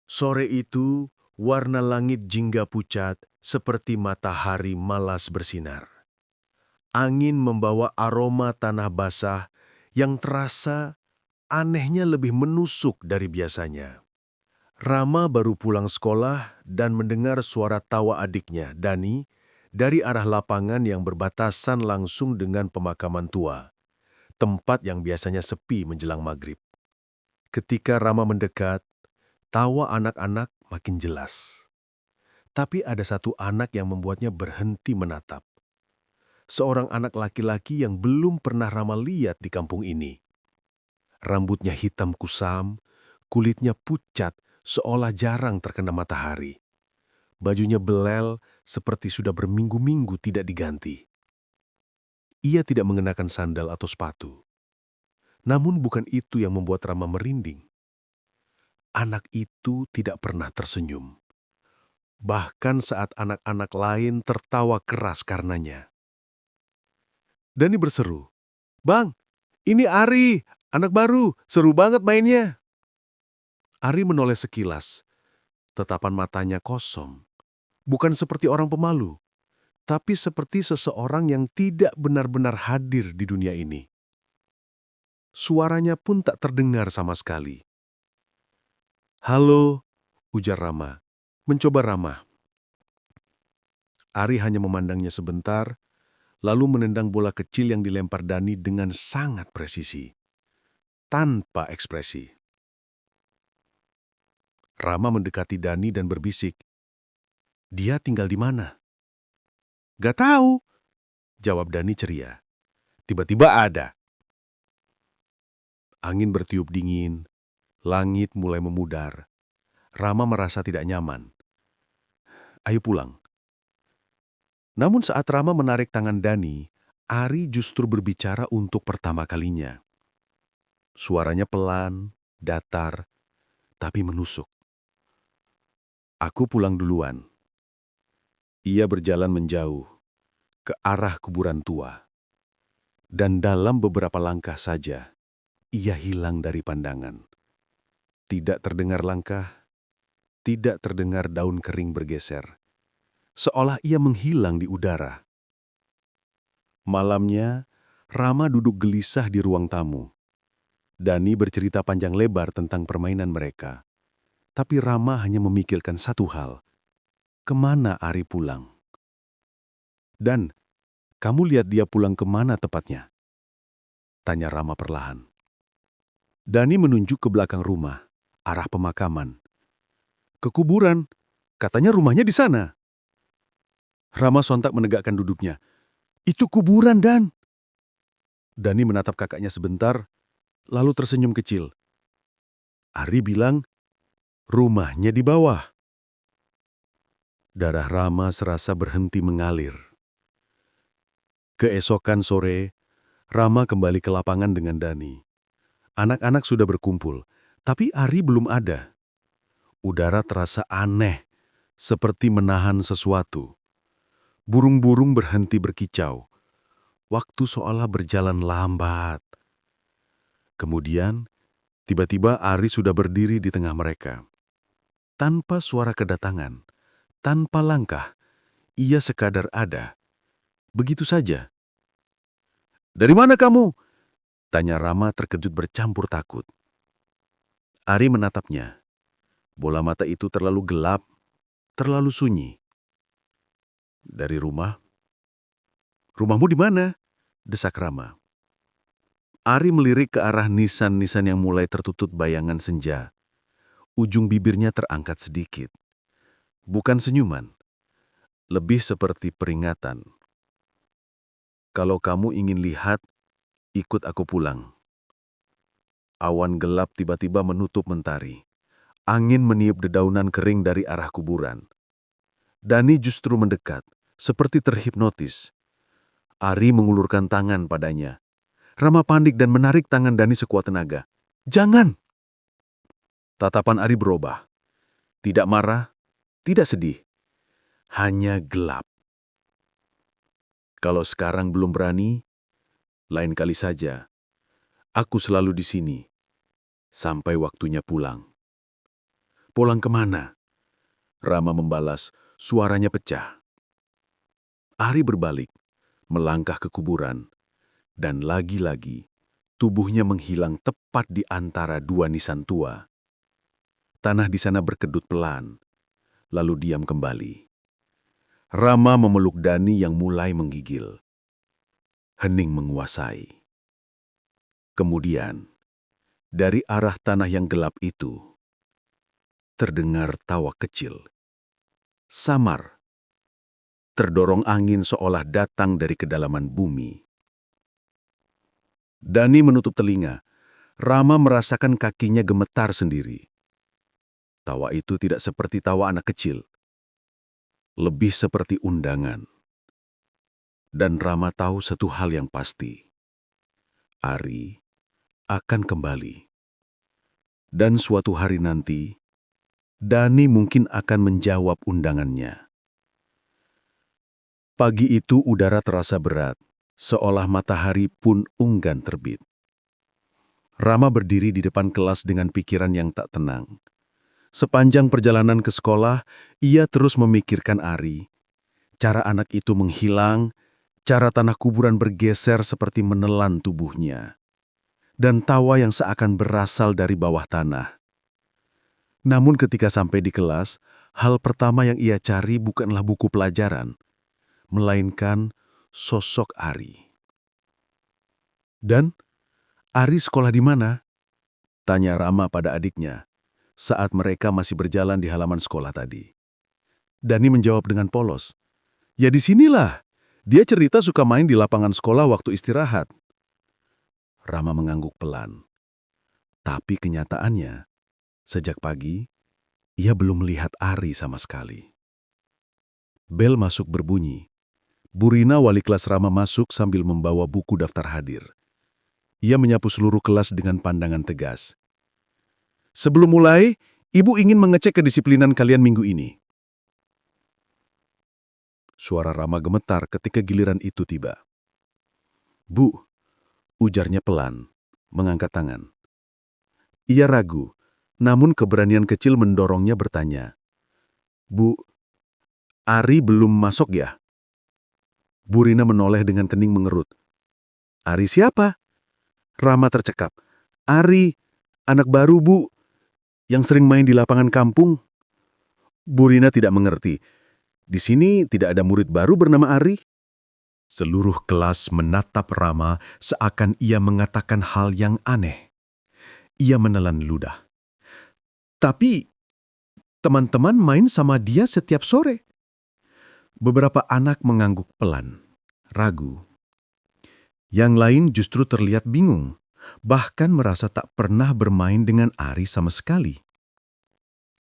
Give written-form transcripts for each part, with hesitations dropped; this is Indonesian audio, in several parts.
Sore itu, warna langit jingga pucat seperti matahari malas bersinar. Angin membawa aroma tanah basah yang terasa anehnya lebih menusuk dari biasanya. Rama baru pulang sekolah dan mendengar suara tawa adiknya, Dani, dari arah lapangan yang berbatasan langsung dengan pemakaman tua, tempat yang biasanya sepi menjelang maghrib. Ketika Rama mendekat, tawa anak-anak makin jelas. Tapi ada satu anak yang membuatnya berhenti menatap. Seorang anak laki-laki yang belum pernah Rama lihat di kampung ini. Rambutnya hitam kusam, kulitnya pucat seolah jarang terkena matahari. Bajunya belel seperti sudah berminggu-minggu tidak diganti. Ia tidak mengenakan sandal atau sepatu. Namun bukan itu yang membuat Rama merinding. Anak itu tidak pernah tersenyum. Bahkan saat anak-anak lain tertawa keras karenanya. Dani berseru, "Bang, ini Ari, anak baru, seru banget mainnya." Ari menoleh sekilas, tatapan matanya kosong. Bukan seperti orang pemalu, tapi seperti seseorang yang tidak benar-benar hadir di dunia ini. Suaranya pun tak terdengar sama sekali. "Halo," ujar Rama, mencoba ramah. Ari hanya memandangnya sebentar, lalu menendang bola kecil yang dilempar Dani dengan sangat presisi, tanpa ekspresi. Rama mendekati Dani dan berbisik, "Dia tinggal di mana?" "Gak tahu," jawab Dani ceria. Tiba-tiba ada. Angin bertiup dingin, langit mulai memudar. Rama merasa tidak nyaman. "Ayo pulang." Namun saat Rama menarik tangan Dani, Ari justru berbicara untuk pertama kalinya. Suaranya pelan, datar, tapi menusuk. "Aku pulang duluan." Ia berjalan menjauh, ke arah kuburan tua. Dan dalam beberapa langkah saja, ia hilang dari pandangan. Tidak terdengar langkah, tidak terdengar daun kering bergeser. Seolah ia menghilang di udara. Malamnya, Rama duduk gelisah di ruang tamu. Dani bercerita panjang lebar tentang permainan mereka. Tapi Rama hanya memikirkan satu hal. Kemana Ari pulang? "Dan, kamu lihat dia pulang kemana tepatnya?" tanya Rama perlahan. Dani menunjuk ke belakang rumah, arah pemakaman. "Ke kuburan, katanya rumahnya di sana." Rama sontak menegakkan duduknya. "Itu kuburan, Dan." Dani menatap kakaknya sebentar, lalu tersenyum kecil. Ari bilang, rumahnya di bawah. Darah Rama serasa berhenti mengalir. Keesokan sore, Rama kembali ke lapangan dengan Dani. Anak-anak sudah berkumpul, tapi Ari belum ada. Udara terasa aneh, seperti menahan sesuatu. Burung-burung berhenti berkicau. Waktu seolah berjalan lambat. Kemudian, tiba-tiba Ari sudah berdiri di tengah mereka. Tanpa suara kedatangan, tanpa langkah, ia sekadar ada. Begitu saja. "Dari mana kamu?" tanya Rama terkejut bercampur takut. Ari menatapnya. Bola mata itu terlalu gelap, terlalu sunyi. "Dari rumah." "Rumahmu di mana?" desak Rama. Ari melirik ke arah nisan-nisan yang mulai tertutup bayangan senja. Ujung bibirnya terangkat sedikit. Bukan senyuman, lebih seperti peringatan. "Kalau kamu ingin lihat, ikut aku pulang." Awan gelap tiba-tiba menutup mentari. Angin meniup dedaunan kering dari arah kuburan. Dani justru mendekat, seperti terhipnotis. Ari mengulurkan tangan padanya. Rama panik dan menarik tangan Dani sekuat tenaga. "Jangan!" Tatapan Ari berubah. Tidak marah, tidak sedih. Hanya gelap. "Kalau sekarang belum berani, lain kali saja. Aku selalu di sini, sampai waktunya pulang." Pulang kemana? Rama membalas, suaranya pecah. Ari berbalik, melangkah ke kuburan, dan lagi-lagi tubuhnya menghilang tepat di antara dua nisan tua. Tanah di sana berkedut pelan, lalu diam kembali. Rama memeluk Dani yang mulai menggigil. Hening menguasai. Kemudian, dari arah tanah yang gelap itu, terdengar tawa kecil. Samar, terdorong angin seolah datang dari kedalaman bumi. Dani menutup telinga. Rama merasakan kakinya gemetar sendiri. Tawa itu tidak seperti tawa anak kecil. Lebih seperti undangan. Dan Rama tahu satu hal yang pasti. Ari akan kembali. Dan suatu hari nanti, Dani mungkin akan menjawab undangannya. Pagi itu udara terasa berat, seolah matahari pun enggan terbit. Rama berdiri di depan kelas dengan pikiran yang tak tenang. Sepanjang perjalanan ke sekolah, ia terus memikirkan Ari. Cara anak itu menghilang, cara tanah kuburan bergeser seperti menelan tubuhnya, dan tawa yang seakan berasal dari bawah tanah. Namun ketika sampai di kelas, hal pertama yang ia cari bukanlah buku pelajaran, melainkan sosok Ari. Dan, Ari sekolah di mana? Tanya Rama pada adiknya saat mereka masih berjalan di halaman sekolah tadi. Dani menjawab dengan polos, "Ya di sinilah. Dia cerita suka main di lapangan sekolah waktu istirahat." Rama mengangguk pelan. Tapi kenyataannya, sejak pagi, ia belum melihat Ari sama sekali. Bel masuk berbunyi. Burina wali kelas Rama masuk sambil membawa buku daftar hadir. Ia menyapu seluruh kelas dengan pandangan tegas. "Sebelum mulai, Ibu ingin mengecek kedisiplinan kalian minggu ini." Suara Rama gemetar ketika giliran itu tiba. "Bu," ujarnya pelan, mengangkat tangan. Ia ragu, namun keberanian kecil mendorongnya bertanya, "Bu, Ari belum masuk ya?" Burina menoleh dengan kening mengerut. "Ari siapa?" Rama tercekap. "Ari, anak baru, Bu, yang sering main di lapangan kampung." Burina tidak mengerti. "Di sini tidak ada murid baru bernama Ari?" Seluruh kelas menatap Rama seakan ia mengatakan hal yang aneh. Ia menelan ludah. "Tapi, teman-teman main sama dia setiap sore." Beberapa anak mengangguk pelan, ragu. Yang lain justru terlihat bingung, bahkan merasa tak pernah bermain dengan Ari sama sekali.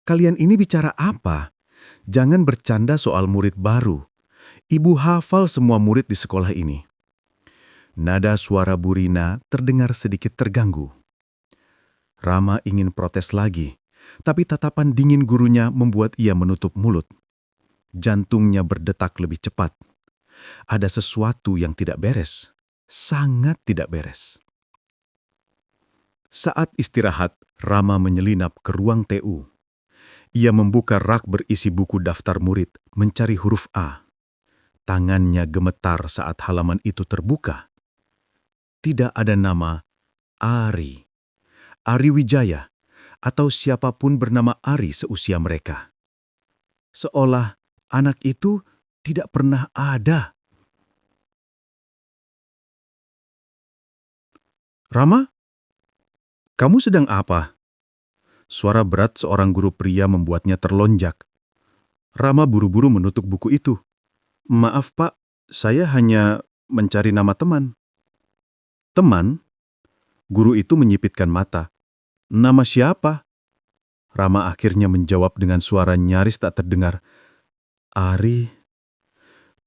"Kalian ini bicara apa? Jangan bercanda soal murid baru. Ibu hafal semua murid di sekolah ini." Nada suara Burina terdengar sedikit terganggu. Rama ingin protes lagi, tapi tatapan dingin gurunya membuat ia menutup mulut. Jantungnya berdetak lebih cepat. Ada sesuatu yang tidak beres, sangat tidak beres. Saat istirahat, Rama menyelinap ke ruang TU. Ia membuka rak berisi buku daftar murid, mencari huruf A. Tangannya gemetar saat halaman itu terbuka. Tidak ada nama Ari, Ari Wijaya, atau siapapun bernama Ari seusia mereka. Seolah anak itu tidak pernah ada. "Rama, kamu sedang apa?" Suara berat seorang guru pria membuatnya terlonjak. Rama buru-buru menutup buku itu. "Maaf, Pak, saya hanya mencari nama teman." "Teman?" Guru itu menyipitkan mata. "Nama siapa?" Rama akhirnya menjawab dengan suara nyaris tak terdengar. "Ari."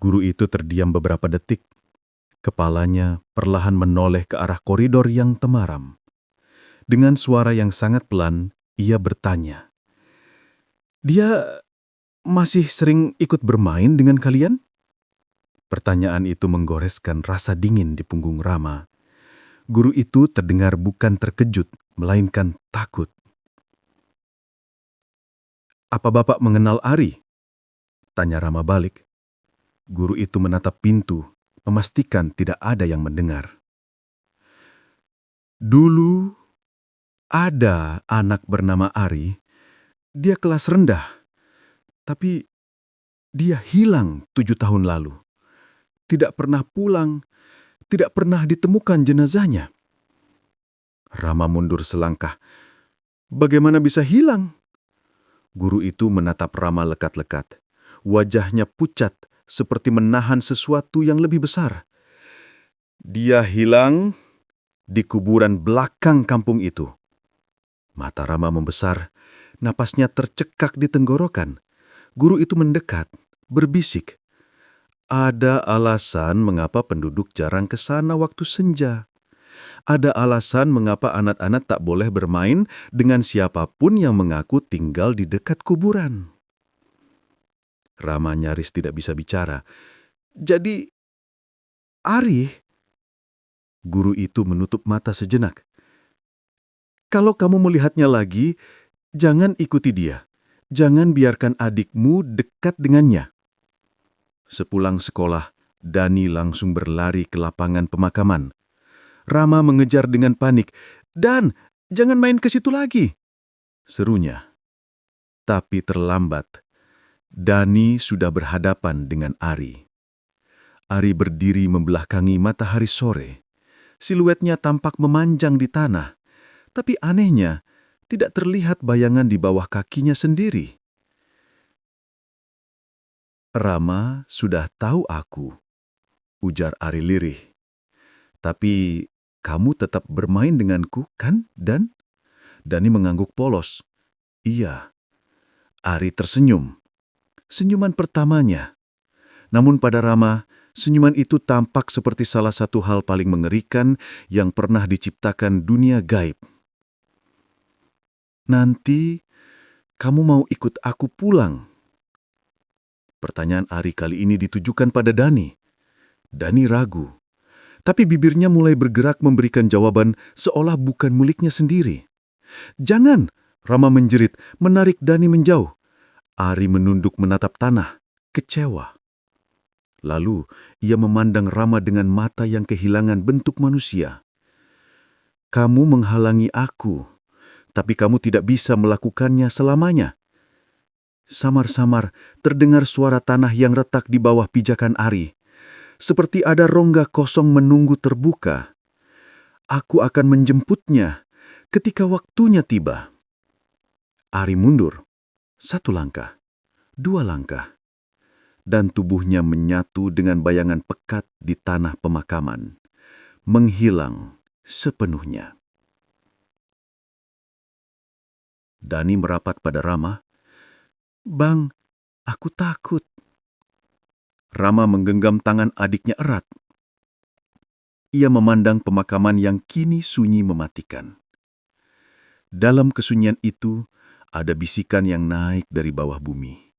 Guru itu terdiam beberapa detik. Kepalanya perlahan menoleh ke arah koridor yang temaram. Dengan suara yang sangat pelan, ia bertanya, "Dia masih sering ikut bermain dengan kalian?" Pertanyaan itu menggoreskan rasa dingin di punggung Rama. Guru itu terdengar bukan terkejut, melainkan takut. "Apa Bapak mengenal Ari?" tanya Rama balik. Guru itu menatap pintu, memastikan tidak ada yang mendengar. Dulu ada anak bernama Ari. Dia kelas rendah, tapi dia hilang 7 tahun lalu. Tidak pernah pulang, tidak pernah ditemukan jenazahnya. Rama mundur selangkah. Bagaimana bisa hilang? Guru itu menatap Rama lekat-lekat. Wajahnya pucat, seperti menahan sesuatu yang lebih besar. Dia hilang di kuburan belakang kampung itu. Mata Rama membesar, napasnya tercekak di tenggorokan. Guru itu mendekat, berbisik. Ada alasan mengapa penduduk jarang ke sana waktu senja. Ada alasan mengapa anak-anak tak boleh bermain dengan siapapun yang mengaku tinggal di dekat kuburan. Rama nyaris tidak bisa bicara. Jadi, Ari? Guru itu menutup mata sejenak. Kalau kamu melihatnya lagi, jangan ikuti dia. Jangan biarkan adikmu dekat dengannya. Sepulang sekolah, Dani langsung berlari ke lapangan pemakaman. Rama mengejar dengan panik. "Dan, jangan main ke situ lagi!" serunya. Tapi terlambat. Dani sudah berhadapan dengan Ari. Ari berdiri membelakangi matahari sore. Siluetnya tampak memanjang di tanah. Tapi anehnya, tidak terlihat bayangan di bawah kakinya sendiri. "Rama sudah tahu aku," ujar Ari lirih. "Tapi kamu tetap bermain denganku, kan, Dan?" Dani mengangguk polos. "Iya." Ari tersenyum. Senyuman pertamanya. Namun pada Rama, senyuman itu tampak seperti salah satu hal paling mengerikan yang pernah diciptakan dunia gaib. "Nanti, kamu mau ikut aku pulang?" Pertanyaan Ari kali ini ditujukan pada Dani. Dani ragu. Tapi bibirnya mulai bergerak memberikan jawaban seolah bukan miliknya sendiri. "Jangan!" Rama menjerit, menarik Dani menjauh. Ari menunduk menatap tanah, kecewa. Lalu ia memandang Rama dengan mata yang kehilangan bentuk manusia. "Kamu menghalangi aku, tapi kamu tidak bisa melakukannya selamanya." Samar-samar terdengar suara tanah yang retak di bawah pijakan Ari. Seperti ada rongga kosong menunggu terbuka. "Aku akan menjemputnya ketika waktunya tiba." Ari mundur. 1 langkah, 2 langkah. Dan tubuhnya menyatu dengan bayangan pekat di tanah pemakaman. Menghilang sepenuhnya. Dani merapat pada Rama. "Bang, aku takut." Rama menggenggam tangan adiknya erat. Ia memandang pemakaman yang kini sunyi mematikan. Dalam kesunyian itu, ada bisikan yang naik dari bawah bumi.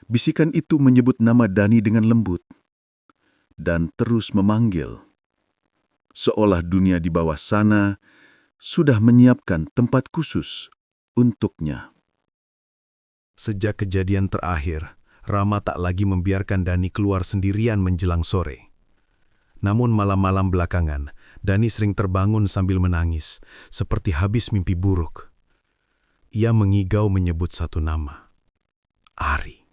Bisikan itu menyebut nama Dani dengan lembut dan terus memanggil. Seolah dunia di bawah sana sudah menyiapkan tempat khusus untuknya. Sejak kejadian terakhir, Rama tak lagi membiarkan Dani keluar sendirian menjelang sore. Namun malam-malam belakangan, Dani sering terbangun sambil menangis, seperti habis mimpi buruk. Ia mengigau menyebut satu nama, Ari.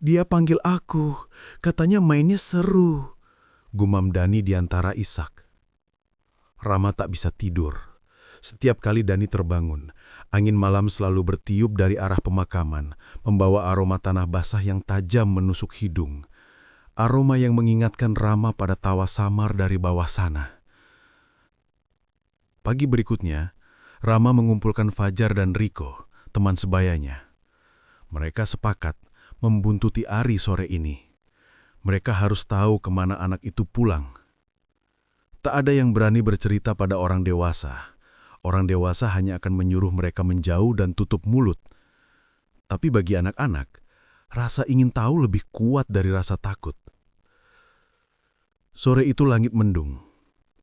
"Dia panggil aku, katanya mainnya seru," gumam Dani di antara isak. Rama tak bisa tidur. Setiap kali Dani terbangun, angin malam selalu bertiup dari arah pemakaman, membawa aroma tanah basah yang tajam menusuk hidung. Aroma yang mengingatkan Rama pada tawa samar dari bawah sana. Pagi berikutnya, Rama mengumpulkan Fajar dan Riko, teman sebayanya. Mereka sepakat membuntuti Ari sore ini. Mereka harus tahu kemana anak itu pulang. Tak ada yang berani bercerita pada orang dewasa. Orang dewasa hanya akan menyuruh mereka menjauh dan tutup mulut. Tapi bagi anak-anak, rasa ingin tahu lebih kuat dari rasa takut. Sore itu langit mendung.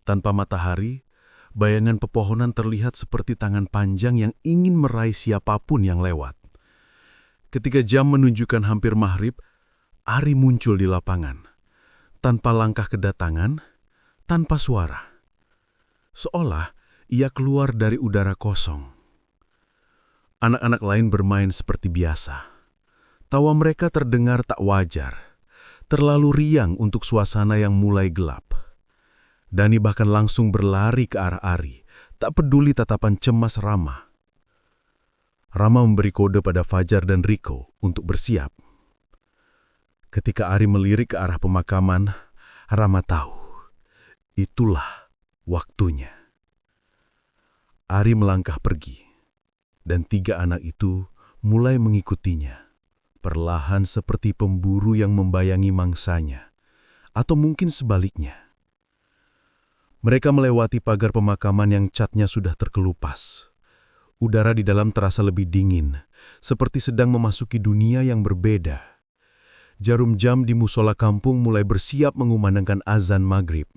Tanpa matahari, Bayangan pepohonan terlihat seperti tangan panjang yang ingin meraih siapapun yang lewat. Ketika jam menunjukkan hampir maghrib, Ari muncul di lapangan. Tanpa langkah kedatangan, tanpa suara. Seolah ia keluar dari udara kosong. Anak-anak lain bermain seperti biasa. Tawa mereka terdengar tak wajar, terlalu riang untuk suasana yang mulai gelap. Dani bahkan langsung berlari ke arah Ari, tak peduli tatapan cemas Rama. Rama memberi kode pada Fajar dan Riko untuk bersiap. Ketika Ari melirik ke arah pemakaman, Rama tahu, itulah waktunya. Ari melangkah pergi, dan 3 anak itu mulai mengikutinya, perlahan seperti pemburu yang membayangi mangsanya, atau mungkin sebaliknya. Mereka melewati pagar pemakaman yang catnya sudah terkelupas. Udara di dalam terasa lebih dingin, seperti sedang memasuki dunia yang berbeda. Jarum jam di musola kampung mulai bersiap mengumandangkan azan maghrib.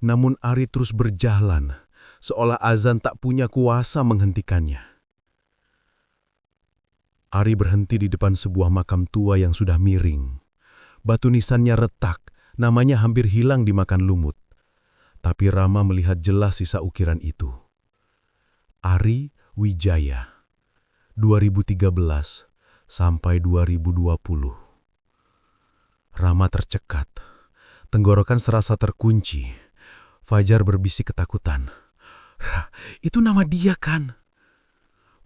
Namun Ari terus berjalan, seolah azan tak punya kuasa menghentikannya. Ari berhenti di depan sebuah makam tua yang sudah miring. Batu nisannya retak, namanya hampir hilang dimakan lumut. Tapi Rama melihat jelas sisa ukiran itu. Ari Wijaya, 2013 sampai 2020. Rama tercekat. Tenggorokan serasa terkunci. Fajar berbisik ketakutan. Itu nama dia kan?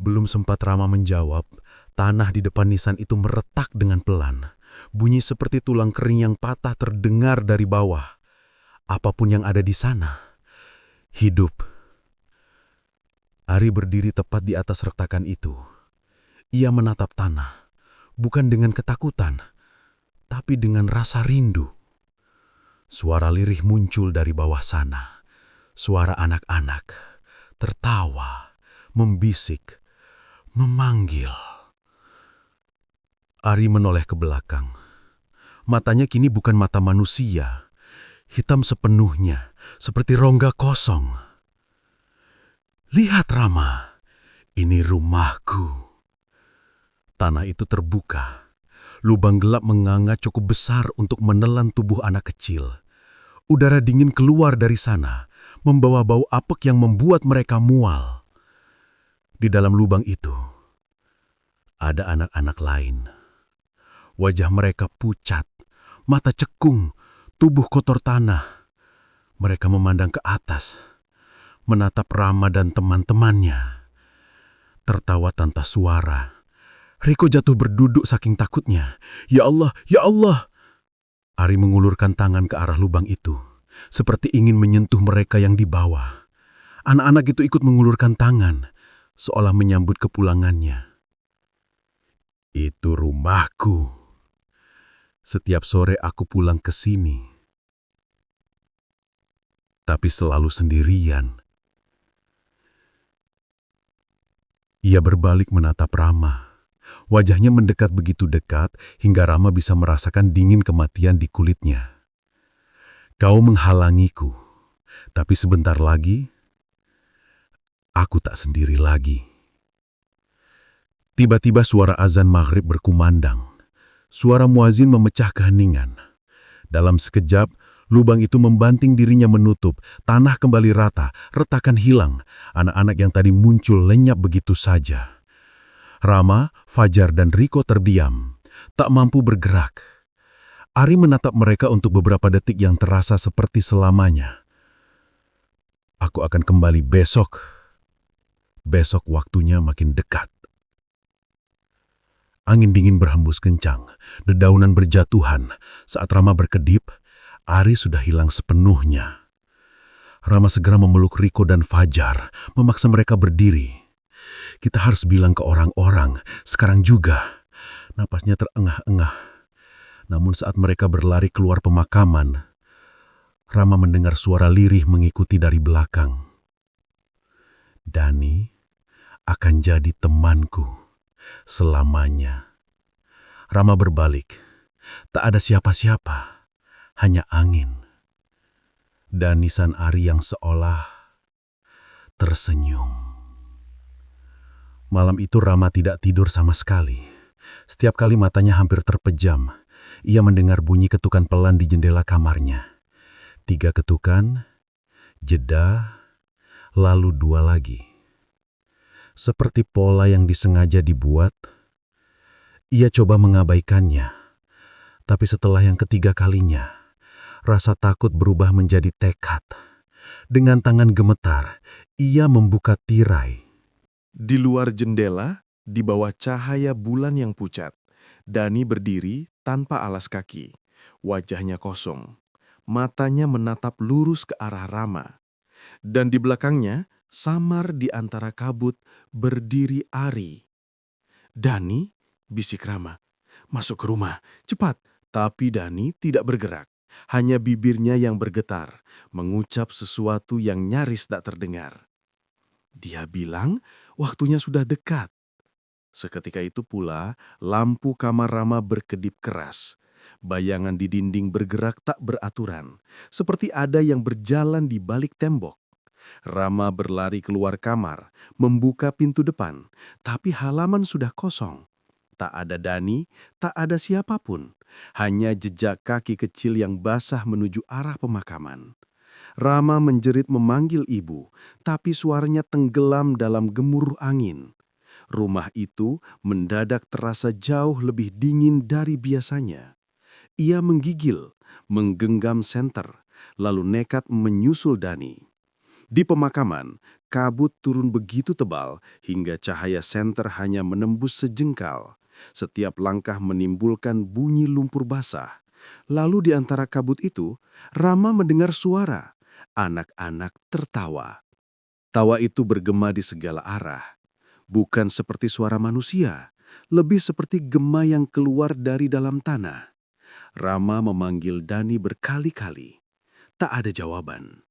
Belum sempat Rama menjawab, tanah di depan nisan itu meretak dengan pelan. Bunyi seperti tulang kering yang patah terdengar dari bawah. Apapun yang ada di sana, hidup. Ari berdiri tepat di atas retakan itu. Ia menatap tanah, bukan dengan ketakutan, tapi dengan rasa rindu. Suara lirih muncul dari bawah sana. Suara anak-anak, tertawa, membisik, memanggil. Ari menoleh ke belakang. Matanya kini bukan mata manusia. Hitam sepenuhnya, seperti rongga kosong. Lihat Rama, ini rumahku. Tanah itu terbuka. Lubang gelap menganga cukup besar untuk menelan tubuh anak kecil. Udara dingin keluar dari sana, membawa bau apek yang membuat mereka mual. Di dalam lubang itu, ada anak-anak lain. Wajah mereka pucat, mata cekung, tubuh kotor tanah. Mereka memandang ke atas, menatap Rama dan teman-temannya. Tertawa tanpa suara. Riko jatuh berduduk saking takutnya. Ya Allah, ya Allah! Ari mengulurkan tangan ke arah lubang itu, seperti ingin menyentuh mereka yang di bawah. Anak-anak itu ikut mengulurkan tangan, seolah menyambut kepulangannya. Itu rumahku. Setiap sore aku pulang ke sini. Tapi selalu sendirian. Ia berbalik menatap Rama. Wajahnya mendekat begitu dekat hingga Rama bisa merasakan dingin kematian di kulitnya. Kau menghalangiku, tapi sebentar lagi, aku tak sendiri lagi. Tiba-tiba suara azan maghrib berkumandang. Suara muazin memecah keheningan. Dalam sekejap, lubang itu membanting dirinya menutup, tanah kembali rata, retakan hilang. Anak-anak yang tadi muncul lenyap begitu saja. Rama, Fajar, dan Riko terdiam, tak mampu bergerak. Ari menatap mereka untuk beberapa detik yang terasa seperti selamanya. Aku akan kembali besok. Besok waktunya makin dekat. Angin dingin berhembus kencang, dedaunan berjatuhan. Saat Rama berkedip, Ari sudah hilang sepenuhnya. Rama segera memeluk Riko dan Fajar, memaksa mereka berdiri. Kita harus bilang ke orang-orang, sekarang juga. Napasnya terengah-engah. Namun saat mereka berlari keluar pemakaman, Rama mendengar suara lirih mengikuti dari belakang. Dani akan jadi temanku selamanya. Rama berbalik. Tak ada siapa-siapa, hanya angin. Dan nisan Ari yang seolah tersenyum. Malam itu Rama tidak tidur sama sekali. Setiap kali matanya hampir terpejam, ia mendengar bunyi ketukan pelan di jendela kamarnya. 3 ketukan, jeda, lalu 2 lagi. Seperti pola yang disengaja dibuat, ia coba mengabaikannya. Tapi setelah yang ketiga kalinya, rasa takut berubah menjadi tekad. Dengan tangan gemetar, ia membuka tirai. Di luar jendela, di bawah cahaya bulan yang pucat, Dani berdiri tanpa alas kaki. Wajahnya kosong. Matanya menatap lurus ke arah Rama. Dan di belakangnya, samar di antara kabut, berdiri Ari. "Dani," bisik Rama, "masuk ke rumah, cepat." Tapi Dani tidak bergerak. Hanya bibirnya yang bergetar, mengucap sesuatu yang nyaris tak terdengar. Dia bilang waktunya sudah dekat. Seketika itu pula, lampu kamar Rama berkedip keras. Bayangan di dinding bergerak tak beraturan, seperti ada yang berjalan di balik tembok. Rama berlari keluar kamar, membuka pintu depan, tapi halaman sudah kosong. Tak ada Dani, tak ada siapapun. Hanya jejak kaki kecil yang basah menuju arah pemakaman. Rama menjerit memanggil ibu, tapi suaranya tenggelam dalam gemuruh angin. Rumah itu mendadak terasa jauh lebih dingin dari biasanya. Ia menggigil, menggenggam senter, lalu nekat menyusul Dani. Di pemakaman, kabut turun begitu tebal hingga cahaya senter hanya menembus sejengkal. Setiap langkah menimbulkan bunyi lumpur basah. Lalu di antara kabut itu, Rama mendengar suara. Anak-anak tertawa. Tawa itu bergema di segala arah. Bukan seperti suara manusia, lebih seperti gema yang keluar dari dalam tanah. Rama memanggil Dani berkali-kali. Tak ada jawaban.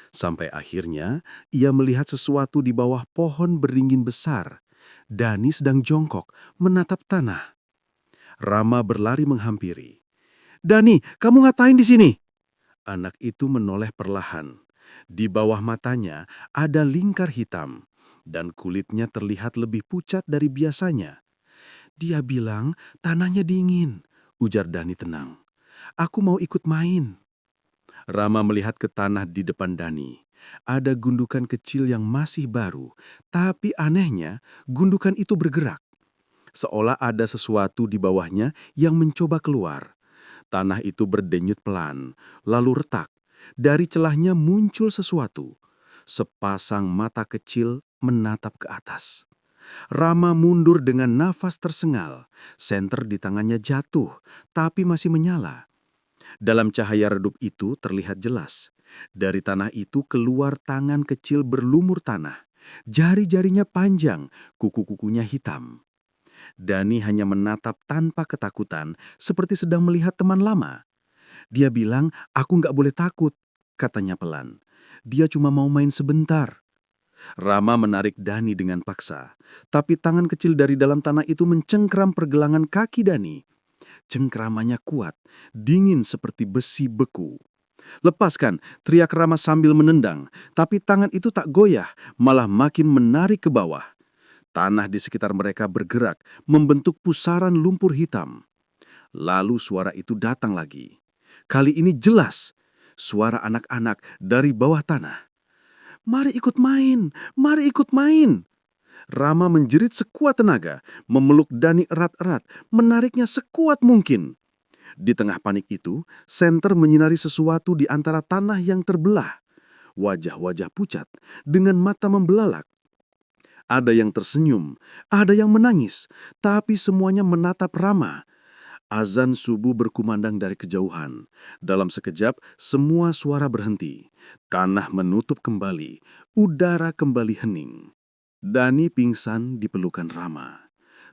Sampai akhirnya, ia melihat sesuatu di bawah pohon beringin besar. Dani sedang jongkok, menatap tanah. Rama berlari menghampiri. "Dani, kamu ngapain di sini?" Anak itu menoleh perlahan. Di bawah matanya ada lingkar hitam, dan kulitnya terlihat lebih pucat dari biasanya. "Dia bilang tanahnya dingin," ujar Dani tenang. "Aku mau ikut main." Rama melihat ke tanah di depan Dani. Ada gundukan kecil yang masih baru, tapi anehnya gundukan itu bergerak. Seolah ada sesuatu di bawahnya yang mencoba keluar. Tanah itu berdenyut pelan, lalu retak. Dari celahnya muncul sesuatu. Sepasang mata kecil menatap ke atas. Rama mundur dengan nafas tersengal. Senter di tangannya jatuh, tapi masih menyala. Dalam cahaya redup itu terlihat jelas. Dari tanah itu keluar tangan kecil berlumur tanah. Jari-jarinya panjang, kuku-kukunya hitam. Dani hanya menatap tanpa ketakutan, seperti sedang melihat teman lama. Dia bilang, "Aku nggak boleh takut," katanya pelan. "Dia cuma mau main sebentar." Rama menarik Dani dengan paksa, tapi tangan kecil dari dalam tanah itu mencengkram pergelangan kaki Dani. Cengkramannya kuat, dingin seperti besi beku. "Lepaskan!" teriak Rama sambil menendang, tapi tangan itu tak goyah, malah makin menarik ke bawah. Tanah di sekitar mereka bergerak, membentuk pusaran lumpur hitam. Lalu suara itu datang lagi. Kali ini jelas, suara anak-anak dari bawah tanah. "Mari ikut main, mari ikut main." Rama menjerit sekuat tenaga, memeluk Dani erat-erat, menariknya sekuat mungkin. Di tengah panik itu, senter menyinari sesuatu di antara tanah yang terbelah. Wajah-wajah pucat, dengan mata membelalak. Ada yang tersenyum, ada yang menangis, tapi semuanya menatap Rama. Azan subuh berkumandang dari kejauhan. Dalam sekejap, semua suara berhenti. Tanah menutup kembali, udara kembali hening. Dani pingsan di pelukan Rama.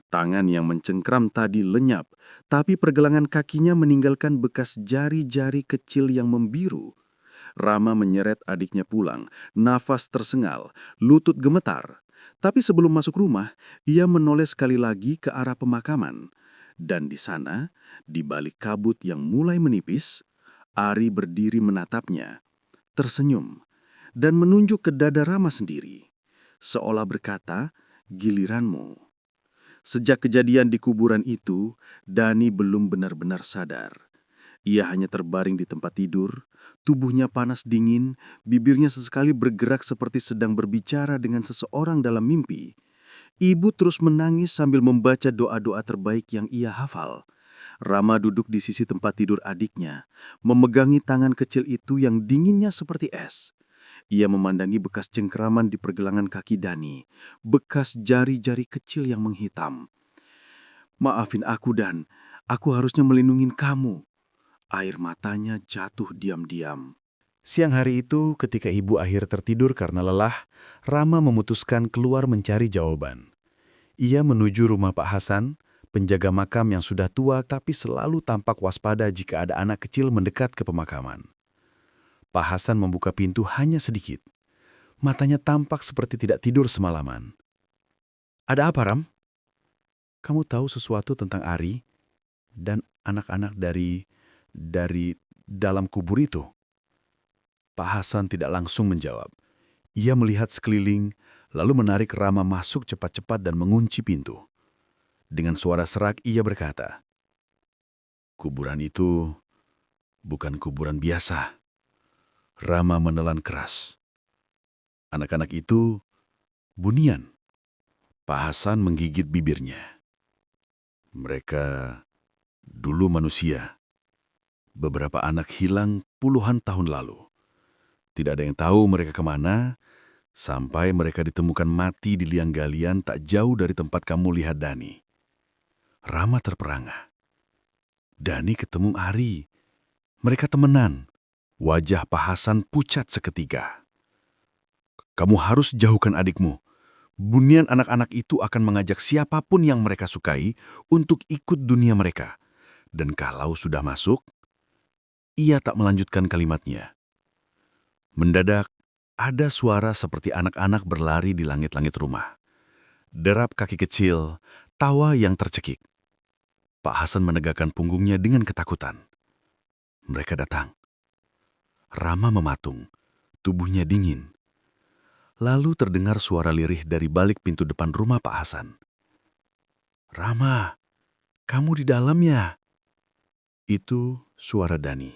Tangan yang mencengkram tadi lenyap, tapi pergelangan kakinya meninggalkan bekas jari-jari kecil yang membiru. Rama menyeret adiknya pulang, nafas tersengal, lutut gemetar. Tapi sebelum masuk rumah, ia menoleh sekali lagi ke arah pemakaman. Dan di sana, di balik kabut yang mulai menipis, Ari berdiri menatapnya, tersenyum, dan menunjuk ke dada Rama sendiri. seolah berkata, "Giliranmu." Sejak kejadian di kuburan itu, Dani belum benar-benar sadar. Ia hanya terbaring di tempat tidur, tubuhnya panas dingin, bibirnya sesekali bergerak seperti sedang berbicara dengan seseorang dalam mimpi. Ibu terus menangis sambil membaca doa-doa terbaik yang ia hafal. Rama duduk di sisi tempat tidur adiknya, memegangi tangan kecil itu yang dinginnya seperti es. Ia memandangi bekas cengkeraman di pergelangan kaki Dani, bekas jari-jari kecil yang menghitam. "Maafin aku, Dan. Aku harusnya melindungi kamu." Air matanya jatuh diam-diam. Siang hari itu, ketika ibu akhir tertidur karena lelah, Rama memutuskan keluar mencari jawaban. Ia menuju rumah Pak Hasan, penjaga makam yang sudah tua tapi selalu tampak waspada jika ada anak kecil mendekat ke pemakaman. Pak Hasan membuka pintu hanya sedikit. Matanya tampak seperti tidak tidur semalaman. "Ada apa, Ram? Kamu tahu sesuatu tentang Ari dan anak-anak dari dalam kubur itu?" Pak Hasan tidak langsung menjawab. Ia melihat sekeliling, lalu menarik Rama masuk cepat-cepat dan mengunci pintu. Dengan suara serak ia berkata, "Kuburan itu bukan kuburan biasa." Rama menelan keras. "Anak-anak itu bunian." Pak Hasan menggigit bibirnya. "Mereka dulu manusia. Beberapa anak hilang puluhan tahun lalu. Tidak ada yang tahu mereka kemana, sampai mereka ditemukan mati di liang galian tak jauh dari tempat kamu lihat Dani." Rama terperangah. Dani ketemu Ari. Mereka temenan. Wajah Pak Hasan pucat seketika. "Kamu harus jauhkan adikmu. Bunian anak-anak itu akan mengajak siapapun yang mereka sukai untuk ikut dunia mereka. Dan kalau sudah masuk..." Ia tak melanjutkan kalimatnya. Mendadak, ada suara seperti anak-anak berlari di langit-langit rumah. Derap kaki kecil, tawa yang tercekik. Pak Hasan menegakkan punggungnya dengan ketakutan. Mereka datang. Rama mematung, tubuhnya dingin. Lalu terdengar suara lirih dari balik pintu depan rumah Pak Hasan. "Rama, kamu di dalamnya." Itu suara Dani.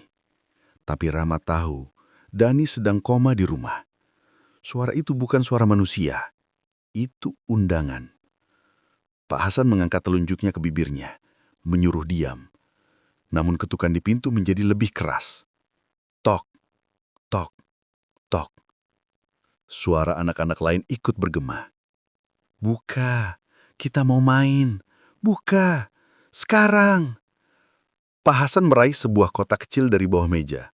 Tapi Rama tahu Dani sedang koma di rumah. Suara itu bukan suara manusia. Itu undangan. Pak Hasan mengangkat telunjuknya ke bibirnya, menyuruh diam. Namun ketukan di pintu menjadi lebih keras. Tok, tok, tok. Suara anak-anak lain ikut bergema. "Buka, kita mau main. Buka, sekarang." Pak Hasan meraih sebuah kotak kecil dari bawah meja.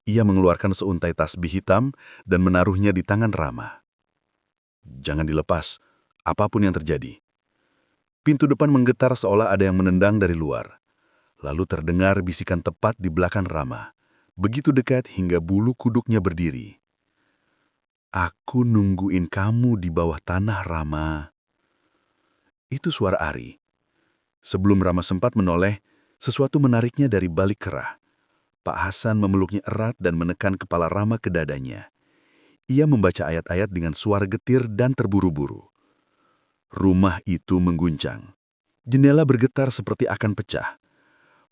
Ia mengeluarkan seuntai tasbih hitam dan menaruhnya di tangan Rama. "Jangan dilepas, apapun yang terjadi." Pintu depan menggetar seolah ada yang menendang dari luar. Lalu terdengar bisikan tepat di belakang Rama. Begitu dekat hingga bulu kuduknya berdiri. "Aku nungguin kamu di bawah tanah, Rama." Itu suara Ari. Sebelum Rama sempat menoleh, sesuatu menariknya dari balik kerah. Pak Hasan memeluknya erat dan menekan kepala Rama ke dadanya. Ia membaca ayat-ayat dengan suara getir dan terburu-buru. Rumah itu mengguncang. Jendela bergetar seperti akan pecah.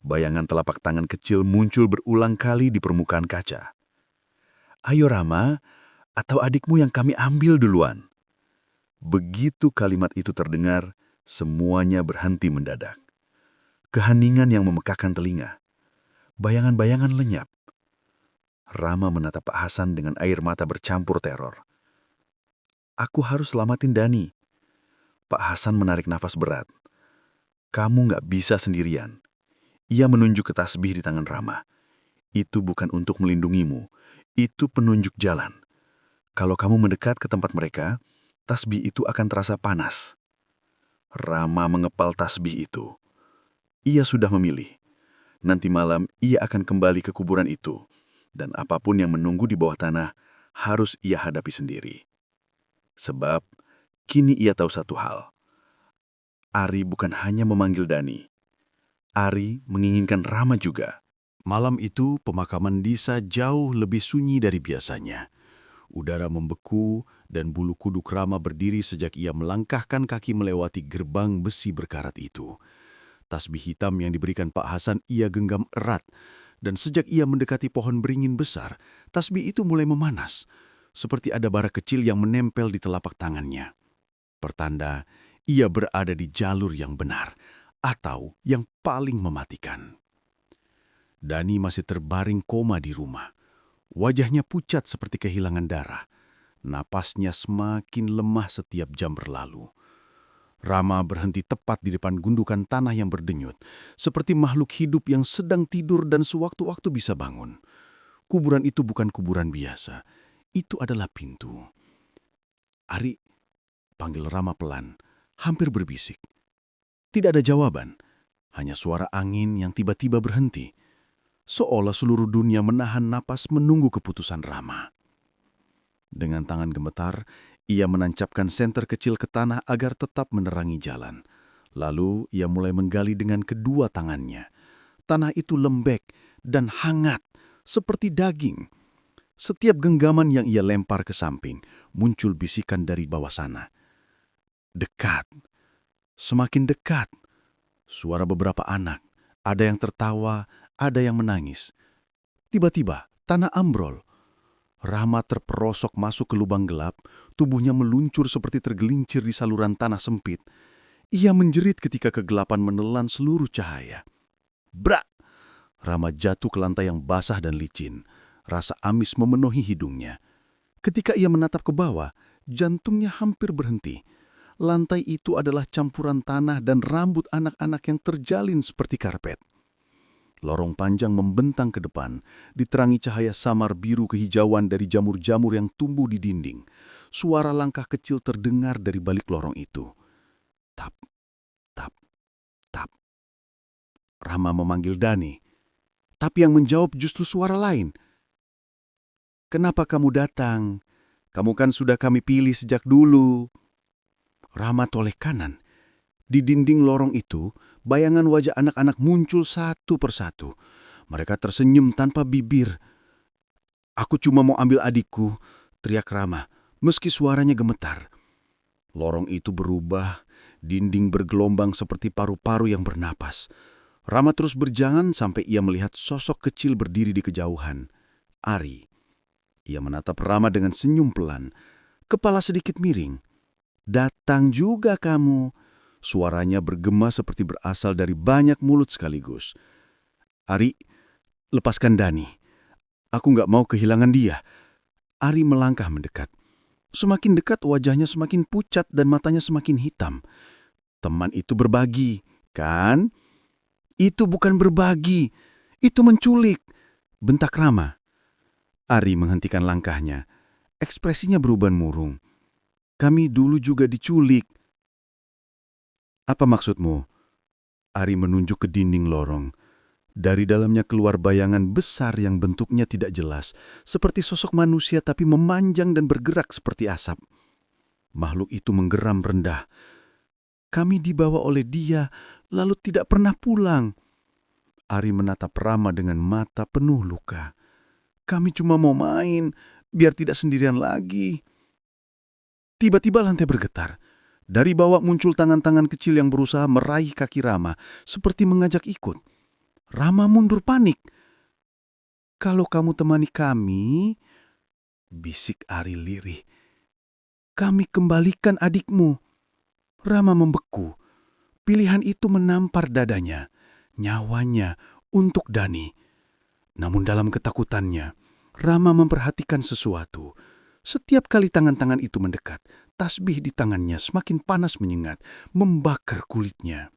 Bayangan telapak tangan kecil muncul berulang kali di permukaan kaca. "Ayo Rama, atau adikmu yang kami ambil duluan." Begitu kalimat itu terdengar, semuanya berhenti mendadak. Keheningan yang memekakkan telinga. Bayangan-bayangan lenyap. Rama menatap Pak Hasan dengan air mata bercampur teror. "Aku harus selamatin Dani." Pak Hasan menarik nafas berat. "Kamu nggak bisa sendirian." Ia menunjuk ke tasbih di tangan Rama. "Itu bukan untuk melindungimu. Itu penunjuk jalan. Kalau kamu mendekat ke tempat mereka, tasbih itu akan terasa panas." Rama mengepal tasbih itu. Ia sudah memilih. Nanti malam ia akan kembali ke kuburan itu. Dan apapun yang menunggu di bawah tanah harus ia hadapi sendiri. Sebab kini ia tahu satu hal. Ari bukan hanya memanggil Dani. Ari menginginkan Rama juga. Malam itu pemakaman Disa jauh lebih sunyi dari biasanya. Udara membeku dan bulu kuduk Rama berdiri sejak ia melangkahkan kaki melewati gerbang besi berkarat itu. Tasbih hitam yang diberikan Pak Hasan ia genggam erat, dan sejak ia mendekati pohon beringin besar, tasbih itu mulai memanas, seperti ada bara kecil yang menempel di telapak tangannya. Pertanda ia berada di jalur yang benar, atau yang paling mematikan. Dani masih terbaring koma di rumah. Wajahnya pucat seperti kehilangan darah. Napasnya semakin lemah setiap jam berlalu. Rama berhenti tepat di depan gundukan tanah yang berdenyut, seperti makhluk hidup yang sedang tidur dan sewaktu-waktu bisa bangun. Kuburan itu bukan kuburan biasa. Itu adalah pintu. "Ari," panggil Rama pelan, hampir berbisik. Tidak ada jawaban, hanya suara angin yang tiba-tiba berhenti, seolah seluruh dunia menahan napas menunggu keputusan Rama. Dengan tangan gemetar, ia menancapkan senter kecil ke tanah agar tetap menerangi jalan. Lalu ia mulai menggali dengan kedua tangannya. Tanah itu lembek dan hangat, seperti daging. Setiap genggaman yang ia lempar ke samping, muncul bisikan dari bawah sana. Dekat, semakin dekat. Suara beberapa anak, ada yang tertawa, ada yang menangis. Tiba-tiba, tanah ambrol. Rama terperosok masuk ke lubang gelap, tubuhnya meluncur seperti tergelincir di saluran tanah sempit. Ia menjerit ketika kegelapan menelan seluruh cahaya. Brak! Rama jatuh ke lantai yang basah dan licin. Rasa amis memenuhi hidungnya. Ketika ia menatap ke bawah, jantungnya hampir berhenti. Lantai itu adalah campuran tanah dan rambut anak-anak yang terjalin seperti karpet. Lorong panjang membentang ke depan, diterangi cahaya samar biru kehijauan dari jamur-jamur yang tumbuh di dinding. Suara langkah kecil terdengar dari balik lorong itu. Tap, tap, tap. Rama memanggil Dani, tapi yang menjawab justru suara lain. "Kenapa kamu datang? Kamu kan sudah kami pilih sejak dulu." Rama toleh kanan. Di dinding lorong itu, bayangan wajah anak-anak muncul satu persatu. Mereka tersenyum tanpa bibir. "Aku cuma mau ambil adikku," teriak Rama, meski suaranya gemetar. Lorong itu berubah, dinding bergelombang seperti paru-paru yang bernapas. Rama terus berjalan sampai ia melihat sosok kecil berdiri di kejauhan. Ari. Ia menatap Rama dengan senyum pelan, kepala sedikit miring. "Datang juga kamu." Suaranya bergema seperti berasal dari banyak mulut sekaligus. "Ari, lepaskan Dani. Aku nggak mau kehilangan dia." Ari melangkah mendekat. Semakin dekat wajahnya semakin pucat dan matanya semakin hitam. "Teman itu berbagi, kan?" "Itu bukan berbagi, itu menculik," bentak Rama. Ari menghentikan langkahnya. Ekspresinya berubah murung. "Kami dulu juga diculik." "Apa maksudmu?" Ari menunjuk ke dinding lorong. Dari dalamnya keluar bayangan besar yang bentuknya tidak jelas, seperti sosok manusia tapi memanjang dan bergerak seperti asap. Makhluk itu menggeram rendah. "Kami dibawa oleh dia, lalu tidak pernah pulang." Ari menatap Rama dengan mata penuh luka. "Kami cuma mau main, biar tidak sendirian lagi." Tiba-tiba lantai bergetar. Dari bawah muncul tangan-tangan kecil yang berusaha meraih kaki Rama, seperti mengajak ikut. Rama mundur panik. "Kalau kamu temani kami," bisik Ari lirih, "kami kembalikan adikmu." Rama membeku. Pilihan itu menampar dadanya, nyawanya untuk Dani. Namun dalam ketakutannya, Rama memperhatikan sesuatu. Setiap kali tangan-tangan itu mendekat, tasbih di tangannya semakin panas menyengat, membakar kulitnya.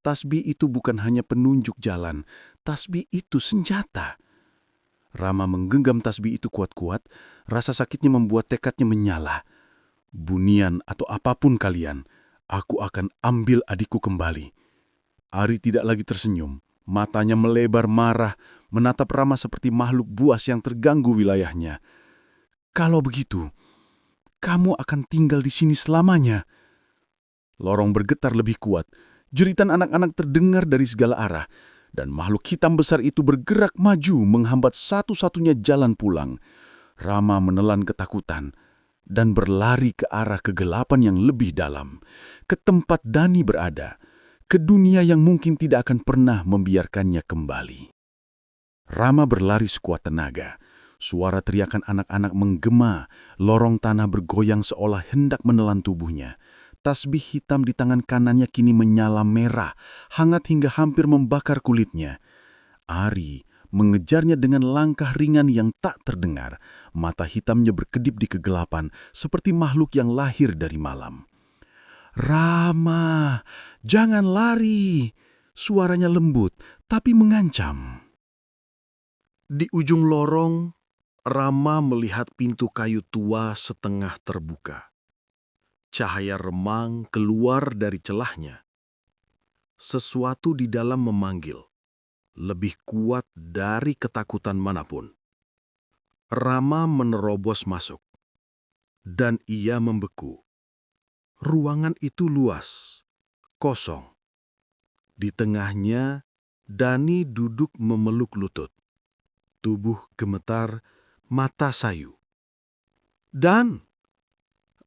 Tasbih itu bukan hanya penunjuk jalan, tasbih itu senjata. Rama menggenggam tasbih itu kuat-kuat, rasa sakitnya membuat tekadnya menyala. "Bunian atau apapun kalian, aku akan ambil adikku kembali." Ari tidak lagi tersenyum, matanya melebar marah, menatap Rama seperti makhluk buas yang terganggu wilayahnya. "Kalau begitu, kamu akan tinggal di sini selamanya." Lorong bergetar lebih kuat, jeritan anak-anak terdengar dari segala arah, dan makhluk hitam besar itu bergerak maju menghambat satu-satunya jalan pulang. Rama menelan ketakutan. dan berlari ke arah kegelapan yang lebih dalam, ke tempat Dani berada, ke dunia yang mungkin tidak akan pernah membiarkannya kembali. Rama berlari sekuat tenaga. Suara teriakan anak-anak menggema, lorong tanah bergoyang seolah hendak menelan tubuhnya. Tasbih hitam di tangan kanannya kini menyala merah, hangat hingga hampir membakar kulitnya. Ari mengejarnya dengan langkah ringan yang tak terdengar. Mata hitamnya berkedip di kegelapan seperti makhluk yang lahir dari malam. "Rama, jangan lari!" Suaranya lembut tapi mengancam. Di ujung lorong, Rama melihat pintu kayu tua setengah terbuka. Cahaya remang keluar dari celahnya. Sesuatu di dalam memanggil, lebih kuat dari ketakutan manapun. Rama menerobos masuk, dan ia membeku. Ruangan itu luas, kosong. Di tengahnya, Dani duduk memeluk lutut. Tubuh gemetar, mata sayu. Dan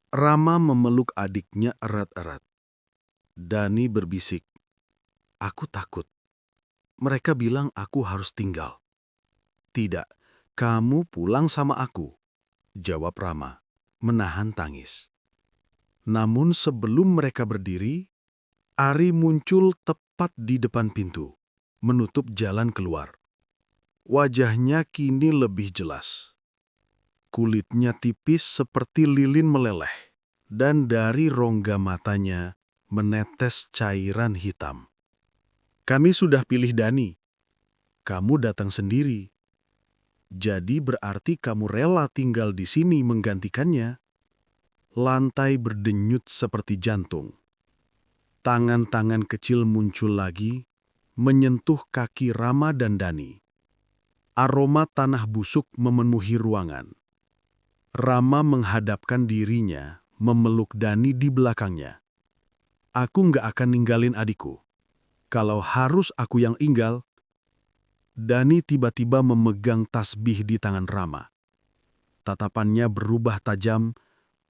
Rama memeluk adiknya erat-erat. Dani berbisik, "Aku takut. Mereka bilang aku harus tinggal." "Tidak, kamu pulang sama aku," jawab Rama, menahan tangis. Namun sebelum mereka berdiri, Ari muncul tepat di depan pintu, menutup jalan keluar. Wajahnya kini lebih jelas. Kulitnya tipis seperti lilin meleleh, dan dari rongga matanya menetes cairan hitam. "Kami sudah pilih Dani. Kamu datang sendiri. Jadi berarti kamu rela tinggal di sini menggantikannya." Lantai berdenyut seperti jantung. Tangan-tangan kecil muncul lagi, menyentuh kaki Rama dan Dani. Aroma tanah busuk memenuhi ruangan. Rama menghadapkan dirinya, memeluk Dani di belakangnya. "Aku nggak akan ninggalin adikku. Kalau harus aku yang inggal." Dani tiba-tiba memegang tasbih di tangan Rama. Tatapannya berubah tajam,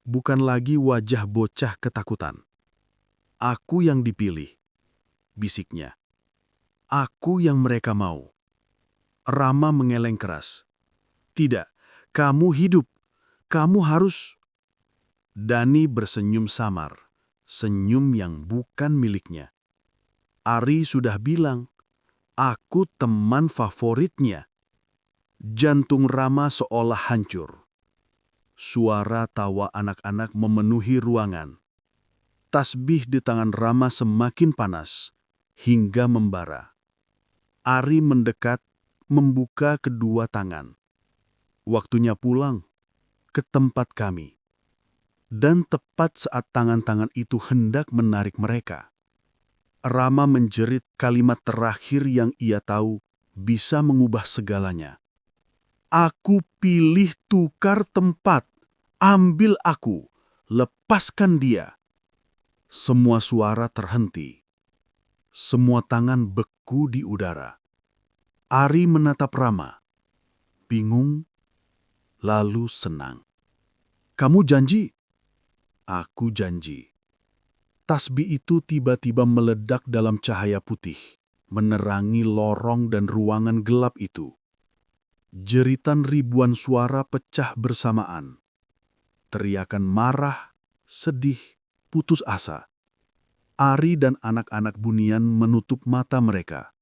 bukan lagi wajah bocah ketakutan. "Aku yang dipilih," bisiknya. "Aku yang mereka mau." Rama mengeleng keras. "Tidak, kamu hidup. Kamu harus..." Dani bersenyum samar, senyum yang bukan miliknya. "Ari sudah bilang, aku teman favoritnya." Jantung Rama seolah hancur. Suara tawa anak-anak memenuhi ruangan. Tasbih di tangan Rama semakin panas, hingga membara. Ari mendekat, membuka kedua tangan. "Waktunya pulang ke tempat kami." Dan tepat saat tangan-tangan itu hendak menarik mereka, Rama menjerit kalimat terakhir yang ia tahu bisa mengubah segalanya. "Aku pilih tukar tempat. Ambil aku. Lepaskan dia." Semua suara terhenti. Semua tangan beku di udara. Ari menatap Rama, bingung, lalu senang. "Kamu janji?" "Aku janji." Tasbih itu tiba-tiba meledak dalam cahaya putih, menerangi lorong dan ruangan gelap itu. Jeritan ribuan suara pecah bersamaan. Teriakan marah, sedih, putus asa. Ari dan anak-anak bunian menutup mata mereka.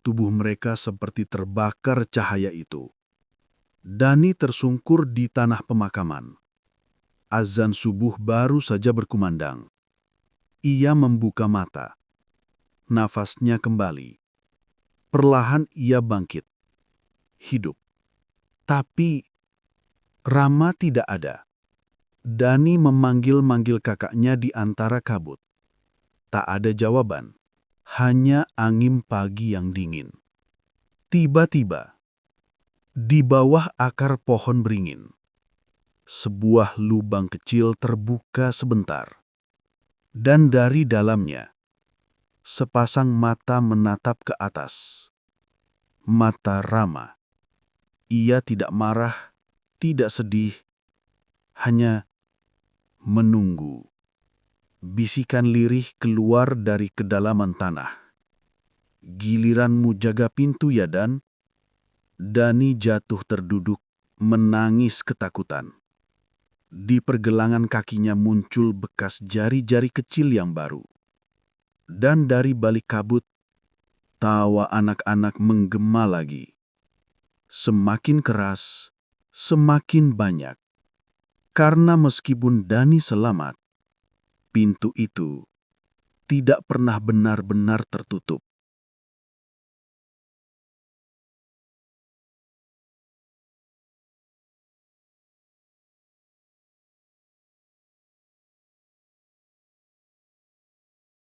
Tubuh mereka seperti terbakar cahaya itu. Dani tersungkur di tanah pemakaman. Azan subuh baru saja berkumandang. Ia membuka mata. Nafasnya kembali. Perlahan ia bangkit. Hidup. Tapi Rama tidak ada. Dani memanggil-manggil kakaknya di antara kabut. Tak ada jawaban. Hanya angin pagi yang dingin. Tiba-tiba, di bawah akar pohon beringin, sebuah lubang kecil terbuka sebentar. Dan dari dalamnya, sepasang mata menatap ke atas. Mata Rama. Ia tidak marah, tidak sedih, hanya menunggu. Bisikan lirih keluar dari kedalaman tanah. Giliranmu jaga pintu ya, Dan. Dani jatuh terduduk, menangis ketakutan. Di pergelangan kakinya muncul bekas jari-jari kecil yang baru. Dan dari balik kabut, tawa anak-anak menggema lagi. Semakin keras, semakin banyak. Karena meskipun Dani selamat, pintu itu tidak pernah benar-benar tertutup.